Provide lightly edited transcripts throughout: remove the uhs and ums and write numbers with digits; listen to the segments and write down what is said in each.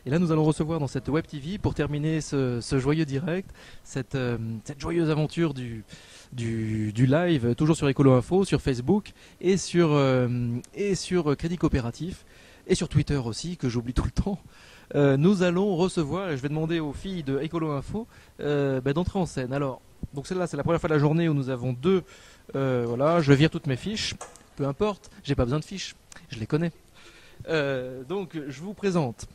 Et là, nous allons recevoir dans cette Web TV, pour terminer ce joyeux direct, cette joyeuse aventure du live, toujours sur Écolo Info, sur Facebook et sur Crédit Coopératif et sur Twitter aussi, que j'oublie tout le temps. Nous allons recevoir, et je vais demander aux filles de Écolo Info d'entrer en scène. Alors, donc celle-là, c'est la première fois de la journée où nous avons deux. Voilà, je vire toutes mes fiches, peu importe, j'ai pas besoin de fiches, je les connais. Donc, je vous présente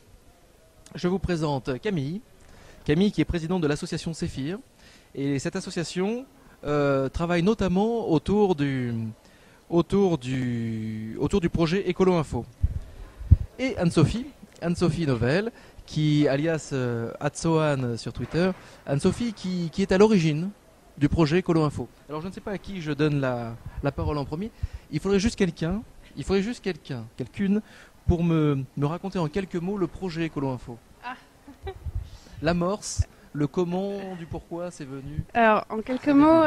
Camille qui est présidente de l'association Séphir. Et cette association travaille notamment autour du projet Écolo Info. Et Anne-Sophie Novelle, qui alias @sohan sur Twitter, Anne-Sophie qui est à l'origine du projet Écolo Info. Alors je ne sais pas à qui je donne la parole en premier. Il faudrait juste quelqu'une pour me raconter en quelques mots le projet Écolo Info. Ah. L'amorce, le comment, du pourquoi c'est venu. Alors en quelques mots,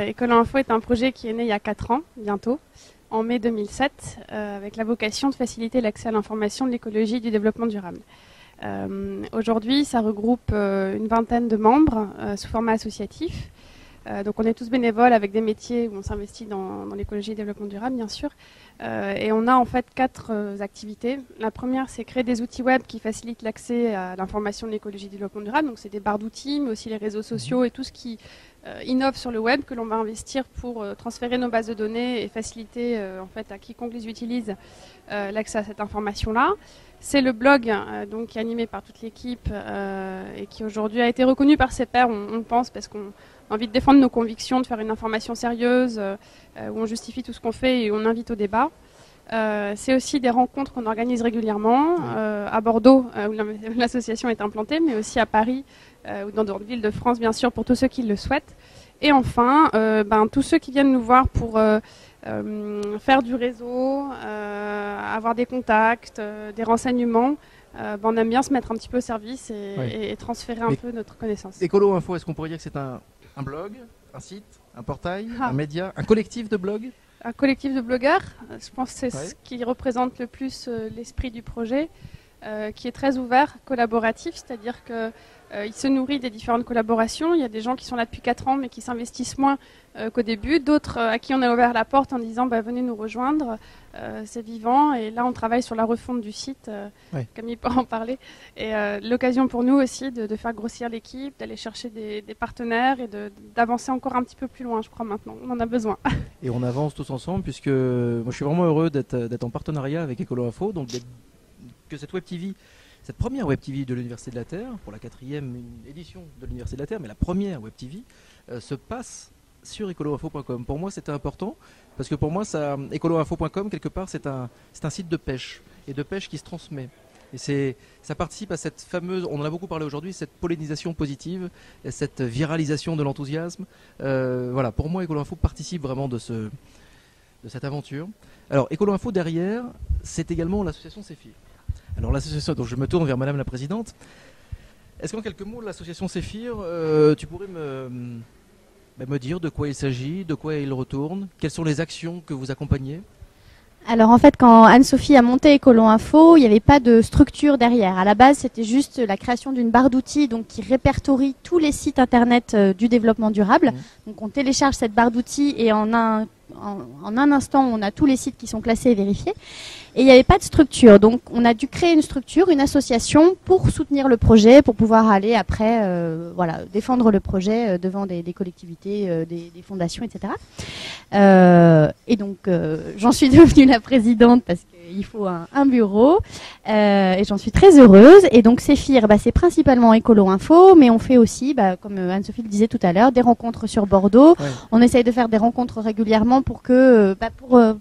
Écolo Info est un projet qui est né il y a 4 ans, bientôt, en mai 2007, avec la vocation de faciliter l'accès à l'information de l'écologie et du développement durable. Aujourd'hui, ça regroupe une vingtaine de membres sous format associatif. Donc on est tous bénévoles avec des métiers où on s'investit dans l'écologie et le développement durable, bien sûr. Et on a en fait 4 activités. La première, c'est créer des outils web qui facilitent l'accès à l'information de l'écologie et du développement durable. Donc c'est des barres d'outils, mais aussi les réseaux sociaux et tout ce qui innove sur le web que l'on va investir pour transférer nos bases de données et faciliter en fait à quiconque les utilise l'accès à cette information-là. C'est le blog donc, qui est animé par toute l'équipe et qui aujourd'hui a été reconnu par ses pairs, on pense, parce qu'on a envie de défendre nos convictions, de faire une information sérieuse, où on justifie tout ce qu'on fait et on invite au débat. C'est aussi des rencontres qu'on organise régulièrement, à Bordeaux, où l'association est implantée, mais aussi à Paris, ou dans d'autres villes de France, bien sûr, pour tous ceux qui le souhaitent. Et enfin, tous ceux qui viennent nous voir pour faire du réseau, avoir des contacts, des renseignements, on aime bien se mettre un petit peu au service et transférer un peu notre connaissance. Écolo Info, est-ce qu'on pourrait dire que c'est un blog, un site, un portail, un média, un collectif de blogs? Un collectif de blogueurs, je pense que c'est ce qui représente le plus l'esprit du projet, qui est très ouvert, collaboratif, c'est-à-dire que il se nourrit des différentes collaborations. Il y a des gens qui sont là depuis 4 ans mais qui s'investissent moins qu'au début. D'autres à qui on a ouvert la porte en disant venez nous rejoindre, c'est vivant. Et là on travaille sur la refonte du site, Camille peut en parler. Et l'occasion pour nous aussi de faire grossir l'équipe, d'aller chercher des partenaires et d'avancer encore un petit peu plus loin, je crois maintenant. On en a besoin. Et on avance tous ensemble puisque moi je suis vraiment heureux d'être en partenariat avec Écolo Info, donc que cette Web TV, cette première Web TV de l'Université de la Terre, pour la 4e édition de l'Université de la Terre, mais la première Web TV, se passe sur ecoloinfo.com. Pour moi, c'était important, parce que pour moi, ecoloinfo.com, quelque part, c'est un site de pêche, et de pêche qui se transmet. Et ça participe à cette fameuse, on en a beaucoup parlé aujourd'hui, cette pollinisation positive, et cette viralisation de l'enthousiasme. Voilà, pour moi, Écolo Info participe vraiment de cette aventure. Alors, Écolo Info, derrière, c'est également l'association Séphir. Alors l'association, donc je me tourne vers Madame la Présidente. Est-ce qu'en quelques mots, l'association Séphir, tu pourrais me dire de quoi il s'agit, de quoi il retourne, quelles sont les actions que vous accompagnez? Alors en fait, quand Anne-Sophie a monté Écolo Info, il n'y avait pas de structure derrière. À la base, c'était juste la création d'une barre d'outils donc qui répertorie tous les sites internet du développement durable. Donc on télécharge cette barre d'outils et en un instant, on a tous les sites qui sont classés et vérifiés. Et il n'y avait pas de structure. Donc on a dû créer une structure, une association pour soutenir le projet, pour pouvoir aller après défendre le projet devant des collectivités, des fondations, etc. Et donc j'en suis devenue la présidente parce qu'il faut un bureau et j'en suis très heureuse. Et donc Séphir, c'est principalement Écolo Info, mais on fait aussi, comme Anne-Sophie le disait tout à l'heure, des rencontres sur Bordeaux. Ouais. On essaye de faire des rencontres régulièrement pour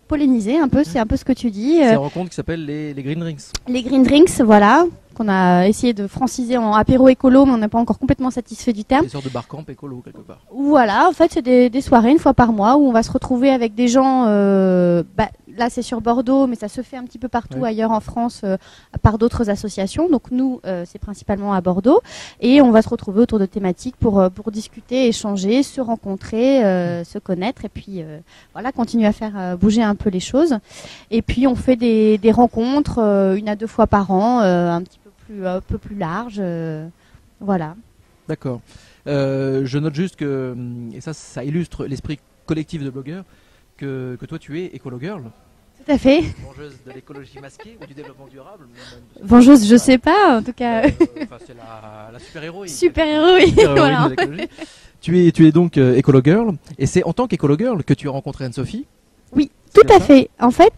polliniser un peu, c'est un peu ce que tu dis. Ces rencontres qui s'appellent les Green Drinks. Les Green Drinks, voilà, qu'on a essayé de franciser en apéro écolo, mais on n'a pas encore complètement satisfait du terme. Des sortes de bar-camp écolo, quelque part. Voilà, en fait, c'est des soirées une fois par mois où on va se retrouver avec des gens, là c'est sur Bordeaux, mais ça se fait un petit peu partout ailleurs en France par d'autres associations. Donc nous, c'est principalement à Bordeaux. Et on va se retrouver autour de thématiques pour discuter, échanger, se rencontrer, se connaître et puis continuer à faire bouger un peu les choses. Et puis on fait des rencontres 1 à 2 fois par an, un petit peu un peu plus large. Voilà. D'accord. Je note juste que, et ça illustre l'esprit collectif de blogueurs, que toi tu es écolo-girl. Tout à fait. Vengeuse de l'écologie masquée ou du développement durable. Vengeuse, je sais pas, en tout cas. C'est la super-héroïne. Super-héroïne, voilà. De l'écologie. Tu es donc écolo-girl, et c'est en tant qu'écolo-girl que tu as rencontré Anne-Sophie. Oui, tout à fait. En fait,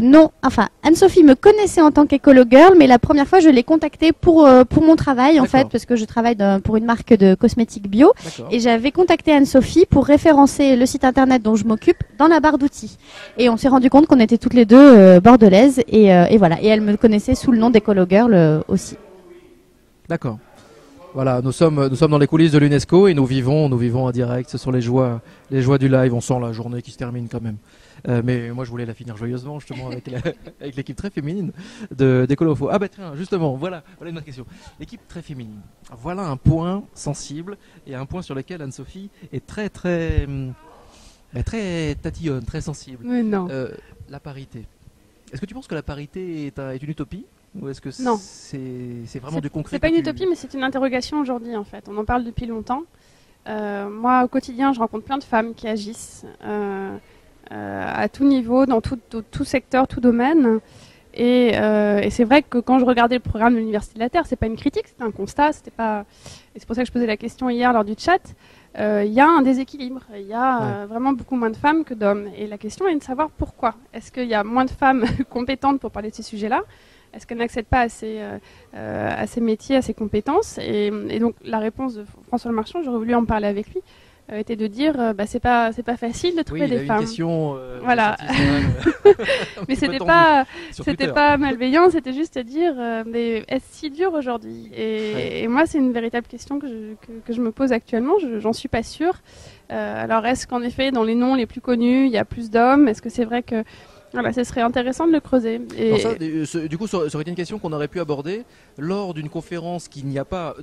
non. Enfin, Anne-Sophie me connaissait en tant qu'écolo-girl, mais la première fois, je l'ai contactée pour mon travail, en fait, parce que je travaille pour une marque de cosmétiques bio. Et j'avais contacté Anne-Sophie pour référencer le site internet dont je m'occupe dans la barre d'outils. Et on s'est rendu compte qu'on était toutes les deux bordelaises. Et voilà. Et elle me connaissait sous le nom d'écolo-girl aussi. D'accord. Voilà, nous sommes dans les coulisses de l'UNESCO et nous vivons en direct. Ce sont les joies du live. On sent la journée qui se termine quand même. Mais moi je voulais la finir joyeusement justement avec l'équipe très féminine d'Ecolofo. Ah bah tiens, justement, voilà une autre question. L'équipe très féminine. Voilà un point sensible et un point sur lequel Anne-Sophie est très tatillonne, très sensible. Mais non. La parité. Est-ce que tu penses que la parité est une utopie? Ou est-ce que c'est vraiment du concret? C'est pas une utopie, mais c'est une interrogation aujourd'hui en fait. On en parle depuis longtemps. Moi au quotidien, je rencontre plein de femmes qui agissent à tout niveau, dans tout secteur, tout domaine. Et c'est vrai que quand je regardais le programme de l'Université de la Terre, c'est pas une critique, c'était un constat. Et c'est pour ça que je posais la question hier lors du chat. Il y a un déséquilibre. Il y a vraiment beaucoup moins de femmes que d'hommes. Et la question est de savoir pourquoi. Est-ce qu'il y a moins de femmes compétentes pour parler de ces sujets-là? Est-ce qu'elles n'accèdent pas à ces métiers, à ces compétences? Et donc la réponse de François Lemarchand, j'aurais voulu en parler avec lui, était de dire c'est pas facile de trouver des femmes. Une question, voilà. Mais c'était pas malveillant, c'était juste à dire mais est-ce si dur aujourd'hui? Et moi c'est une véritable question que je me pose actuellement. J'en suis pas sûre. Alors est-ce qu'en effet dans les noms les plus connus il y a plus d'hommes? Est-ce que c'est vrai que voilà, ce serait intéressant de le creuser. Du coup, ça aurait été une question qu'on aurait pu aborder lors d'une conférence qui n'y a pas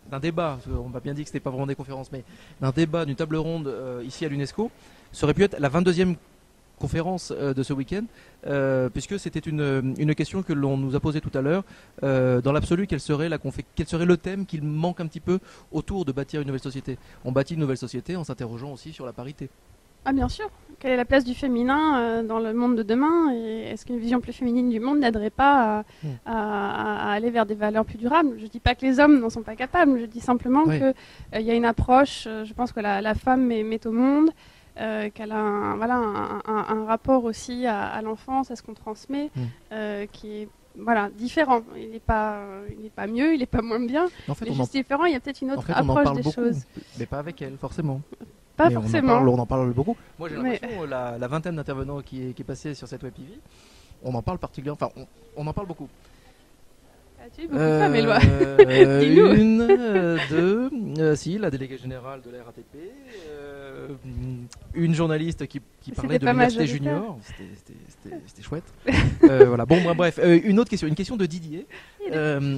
d'un débat. On m'a bien dit que c'était pas vraiment des conférences, mais d'un débat, d'une table ronde ici à l'UNESCO. Ça aurait pu être la 22e conférence de ce week-end, puisque c'était une question que l'on nous a posée tout à l'heure. Dans l'absolu, quel serait le thème qu'il manque un petit peu autour de bâtir une nouvelle société? On bâtit une nouvelle société en s'interrogeant aussi sur la parité. Ah bien sûr. Quelle est la place du féminin dans le monde de demain? Et est-ce qu'une vision plus féminine du monde n'aiderait pas à aller vers des valeurs plus durables? Je ne dis pas que les hommes n'en sont pas capables, je dis simplement qu'il y a une approche, je pense que la femme met au monde, qu'elle a un rapport aussi à l'enfance, à ce qu'on transmet, qui est différent. Il n'est pas mieux, il n'est pas moins bien, en fait, mais juste différent. Il y a peut-être une autre approche des choses. Mais pas avec elle, forcément. Pas forcément. On en parle beaucoup. Moi, j'ai l'impression, la vingtaine d'intervenants qui est passée sur cette web TV, on en parle particulièrement. Enfin, on en parle beaucoup. As-tu beaucoup de femmes, Éloi? Dis-nous. Une, deux, si, la déléguée générale de la RATP, une journaliste qui parlait de l'université junior. C'était chouette. Voilà. Bon, bref, une autre question, une question de Didier.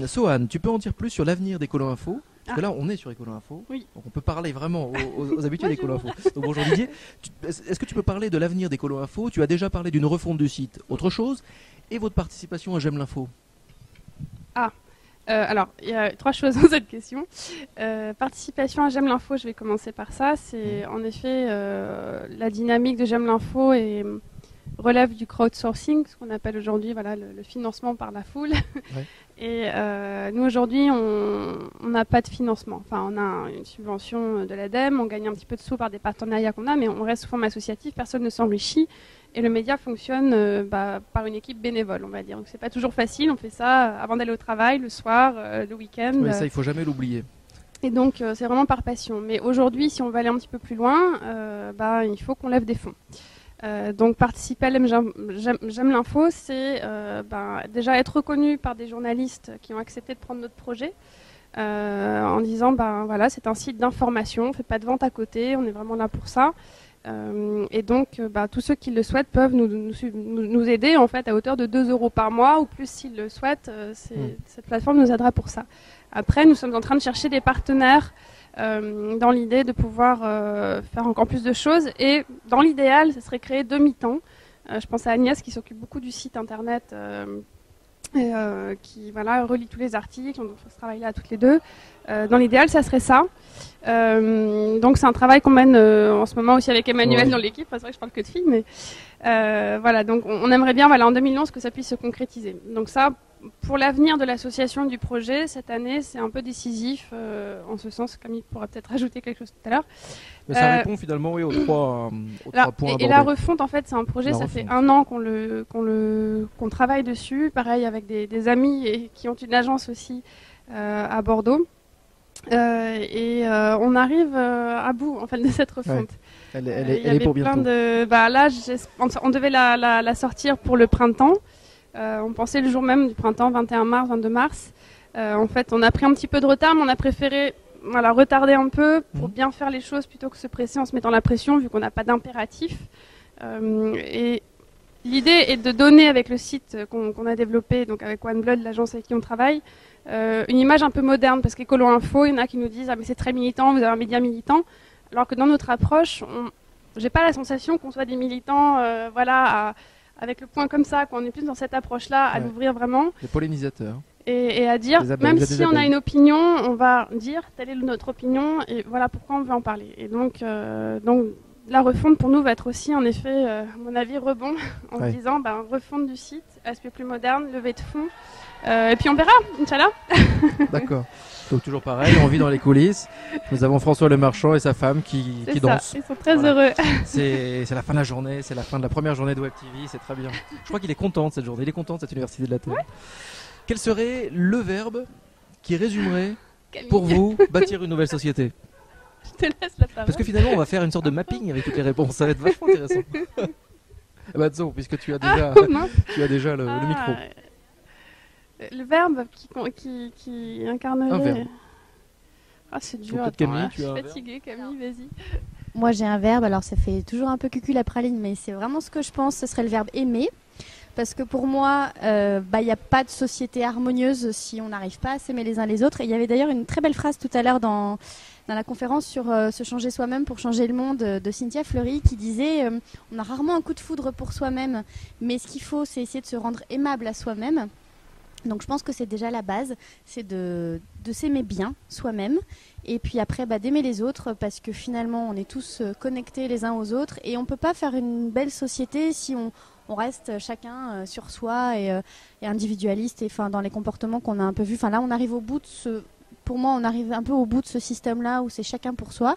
Sohan, tu peux en dire plus sur l'avenir d'Écolo Info? Parce que là, on est sur Écolo Info, donc on peut parler vraiment aux habitués d'Écolo Info. Donc bonjour Didier, est-ce que tu peux parler de l'avenir d'Écolo Info? Tu as déjà parlé d'une refonte du site, autre chose, et votre participation à J'aime l'info? Alors, il y a trois choses dans cette question. Participation à J'aime l'info, je vais commencer par ça. C'est en effet la dynamique de J'aime l'info et relève du crowdsourcing, ce qu'on appelle aujourd'hui le financement par la foule. Ouais. Et nous aujourd'hui, on n'a pas de financement. Enfin, on a une subvention de l'ADEME, on gagne un petit peu de sous par des partenariats qu'on a, mais on reste sous forme associative, personne ne s'enrichit. Et le média fonctionne par une équipe bénévole, on va dire. Donc c'est pas toujours facile, on fait ça avant d'aller au travail, le soir, le week-end. Oui, ça, il faut jamais l'oublier. Et donc c'est vraiment par passion. Mais aujourd'hui, si on veut aller un petit peu plus loin, il faut qu'on lève des fonds. Donc participer à J'aime l'info, c'est déjà être reconnu par des journalistes qui ont accepté de prendre notre projet en disant c'est un site d'information, on ne fait pas de vente à côté, on est vraiment là pour ça. Et donc tous ceux qui le souhaitent peuvent nous aider en fait à hauteur de 2 € par mois ou plus s'ils le souhaitent. Cette plateforme nous aidera pour ça. Après, nous sommes en train de chercher des partenaires dans l'idée de pouvoir faire encore plus de choses. Et dans l'idéal, ce serait créer 2 mi-temps. Je pense à Agnès qui s'occupe beaucoup du site internet et, qui relie tous les articles. On fait ce travail-là toutes les deux. Dans l'idéal, ça serait ça. Donc c'est un travail qu'on mène en ce moment aussi avec Emmanuel dans l'équipe. C'est vrai que je parle que de filles, mais donc on aimerait bien en 2011 que ça puisse se concrétiser. Donc ça, pour l'avenir de l'association du projet, cette année, c'est un peu décisif en ce sens. Camille pourra peut-être rajouter quelque chose tout à l'heure. Mais ça répond finalement aux trois points abordés. Et la refonte, en fait, c'est un projet, ça fait 1 an qu'on travaille dessus, pareil avec des amis qui ont une agence aussi à Bordeaux. On arrive à bout en fait de cette refonte. Ouais. Elle est pour bientôt. Là, on devait la sortir pour le printemps. On pensait le jour même du printemps, 21 mars, 22 mars. En fait, on a pris un petit peu de retard, mais on a préféré retarder un peu pour bien faire les choses plutôt que se presser en se mettant la pression, vu qu'on n'a pas d'impératif. Et l'idée est de donner avec le site qu'on a développé, donc avec OneBlood, l'agence avec qui on travaille, une image un peu moderne, parce qu'Écolo Info, il y en a qui nous disent mais c'est très militant, vous avez un média militant, alors que dans notre approche, j'ai pas la sensation qu'on soit des militants, avec le point comme ça, qu'on est plus dans cette approche-là, à l'ouvrir vraiment. Les pollinisateurs. Et à dire, même si on a une opinion, on va dire telle est notre opinion, et voilà pourquoi on veut en parler. Et donc la refonte pour nous va être aussi en effet, à mon avis, rebond, en se disant refonte du site, aspect plus moderne, levée de fonds. Et puis on verra, Inch'Allah. D'accord. Donc toujours pareil, on vit dans les coulisses. Nous avons François Lemarchand et sa femme qui dansent. Ils sont très heureux. C'est la fin de la journée, c'est la fin de la première journée de Web TV, c'est très bien. Je crois qu'il est content de cette journée, il est content de cette Université de la Terre. Ouais. Quel serait le verbe qui résumerait pour vous bâtir une nouvelle société? Je te laisse la parole. Parce que finalement on va faire une sorte de mapping avec toutes les réponses, ça va être vachement intéressant. Puisque tu as déjà le micro. Le verbe qui incarnerait... Un verbe. C'est dur. Camille, je suis fatiguée, Camille, vas-y. Moi j'ai un verbe, alors ça fait toujours un peu cucul la praline, mais c'est vraiment ce que je pense, ce serait le verbe aimer. Parce que pour moi, il n'y a pas de société harmonieuse si on n'arrive pas à s'aimer les uns les autres. Et il y avait d'ailleurs une très belle phrase tout à l'heure dans la conférence sur se changer soi-même pour changer le monde de Cynthia Fleury qui disait on a rarement un coup de foudre pour soi-même, mais ce qu'il faut, c'est essayer de se rendre aimable à soi-même. Donc je pense que c'est déjà la base, c'est de s'aimer bien soi-même et puis après d'aimer les autres parce que finalement on est tous connectés les uns aux autres et on ne peut pas faire une belle société si on reste chacun sur soi et individualiste et dans les comportements qu'on a un peu vus. Là on arrive au bout de pour moi on arrive un peu au bout de ce système-là où c'est chacun pour soi.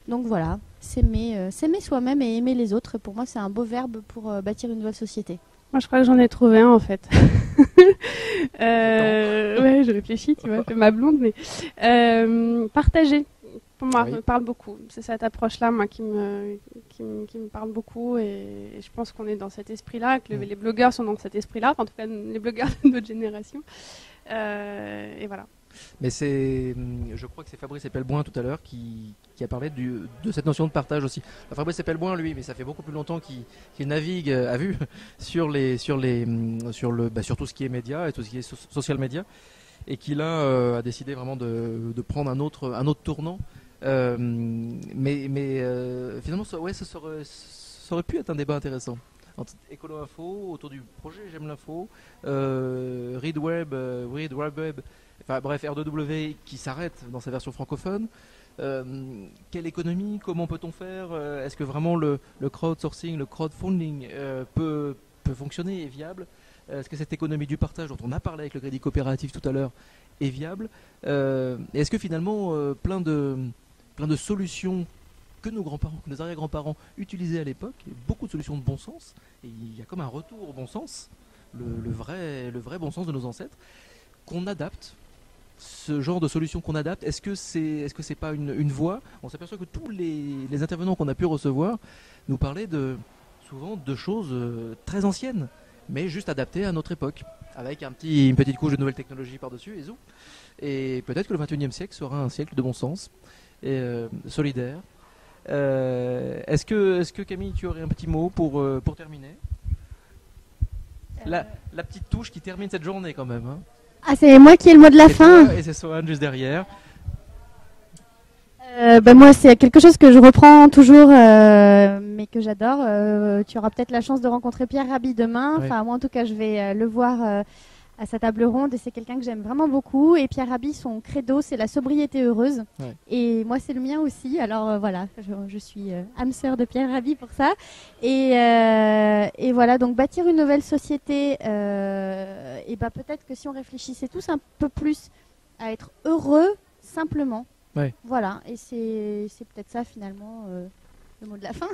Donc voilà, s'aimer soi-même et aimer les autres, pour moi c'est un beau verbe pour bâtir une nouvelle société. Moi, je crois que j'en ai trouvé un, en fait. Je réfléchis, tu vois, fais ma blonde, mais partager, pour moi, me parle beaucoup. C'est cette approche-là, moi, qui me parle beaucoup, et je pense qu'on est dans cet esprit-là, que les blogueurs sont dans cet esprit-là, en tout cas, les blogueurs de notre génération. Et voilà. Mais je crois que c'est Fabrice Epelboin tout à l'heure qui a parlé de cette notion de partage aussi. Fabrice Epelboin, lui, mais ça fait beaucoup plus longtemps qu'il navigue à vue sur tout ce qui est média et tout ce qui est social media, et qui là a décidé vraiment de prendre un autre tournant. Mais finalement, ça aurait pu être un débat intéressant. Entre Écolo Info, autour du projet J'aime l'info, ReadWeb, R2W qui s'arrête dans sa version francophone. Quelle économie? Comment peut-on faire? Est-ce que vraiment le crowdsourcing, le crowdfunding peut fonctionner, est viable? Est-ce que cette économie du partage dont on a parlé avec le crédit coopératif tout à l'heure est viable? Et est-ce que finalement plein de solutions que nos grands-parents, que nos arrière-grands-parents utilisaient à l'époque, beaucoup de solutions de bon sens, et il y a comme un retour au bon sens, le vrai bon sens de nos ancêtres, qu'on adapte, ce genre de solution qu'on adapte, est-ce que c'est pas une voie? On s'aperçoit que tous les intervenants qu'on a pu recevoir nous parlaient souvent de choses très anciennes, mais juste adaptées à notre époque, avec une petite couche de nouvelles technologies par-dessus, et peut-être que le XXIe siècle sera un siècle de bon sens, et solidaire. Est-ce que Camille, tu aurais un petit mot pour terminer? La petite touche qui termine cette journée quand même. Hein. Ah, c'est moi qui ai le mot de la fin. Et c'est Sohan juste derrière. Moi, c'est quelque chose que je reprends toujours, mais que j'adore. Tu auras peut-être la chance de rencontrer Pierre Rabhi demain. Oui. Moi, en tout cas, je vais le voir à sa table ronde et c'est quelqu'un que j'aime vraiment beaucoup. Et Pierre Rabhi, son credo, c'est la sobriété heureuse. Ouais. Et moi, c'est le mien aussi. Alors voilà, je suis âme sœur de Pierre Rabhi pour ça. Et voilà, donc bâtir une nouvelle société, et bah, peut-être que si on réfléchissait tous un peu plus à être heureux simplement. Ouais. Voilà, et c'est peut-être ça finalement le mot de la fin.